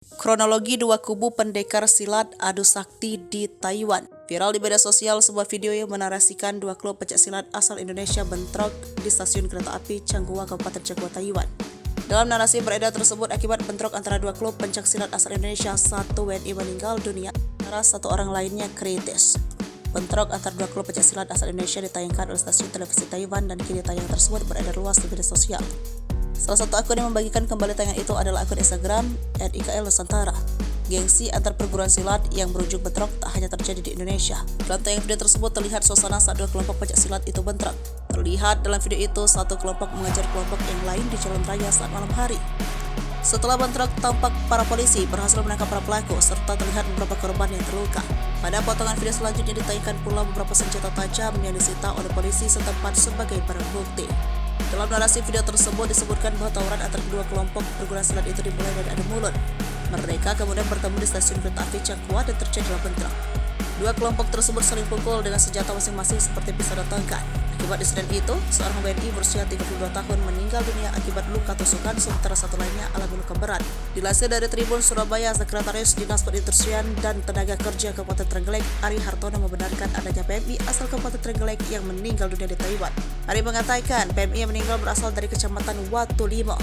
Kronologi dua kubu pendekar silat adu sakti di Taiwan. Viral di media sosial sebuah video yang menarasikan dua klub pencak silat asal Indonesia bentrok di stasiun kereta api Changhua, Kabupaten Changhua, Taiwan. Dalam narasi beredar tersebut, akibat bentrok antara dua klub pencak silat asal Indonesia, satu WNI meninggal dunia, sementara satu orang lainnya kritis. Bentrok antara dua klub pencak silat asal Indonesia ditayangkan oleh stasiun televisi Taiwan dan kini tayangan tersebut beredar luas di media sosial. Salah satu akun yang membagikan kembali tayangan itu adalah akun Instagram @IKL_Nusantara. Gengsi antar perguruan silat yang berujung bentrok tak hanya terjadi di Indonesia. Dalam tayangan video tersebut terlihat suasana saat dua kelompok pencak silat itu bentrok. Terlihat dalam video itu satu kelompok mengejar kelompok yang lain di jalan raya saat malam hari. Setelah bentrok, tampak para polisi berhasil menangkap para pelaku serta terlihat beberapa korban yang terluka. Pada potongan video selanjutnya ditayangkan pula beberapa senjata tajam yang disita oleh polisi setempat sebagai barang bukti. Dalam narasi video tersebut disebutkan bahwa tawuran antara kedua kelompok perguruan silat itu dimulai dari adu mulut. Mereka kemudian bertemu di stasiun kereta api Changhua dan terjadilah bentrok. Dua kelompok tersebut saling pukul dengan senjata masing-masing seperti pisau dan tongkat. Akibat insiden itu, seorang WNI berusia 32 tahun meninggal dunia akibat luka tusukan, sementara satu lainnya alami luka berat. Dilansir dari Tribun Surabaya, Sekretaris Dinas Perindustrian dan Tenaga Kerja Kabupaten Trenggalek, Ari Hartono, membenarkan adanya PMI asal Kabupaten Trenggalek yang meninggal dunia di Taiwan. Ari mengatakan PMI yang meninggal berasal dari Kecamatan Watu Limo.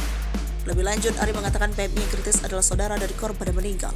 Lebih lanjut, Ari mengatakan PMI yang kritis adalah saudara dari korban yang meninggal.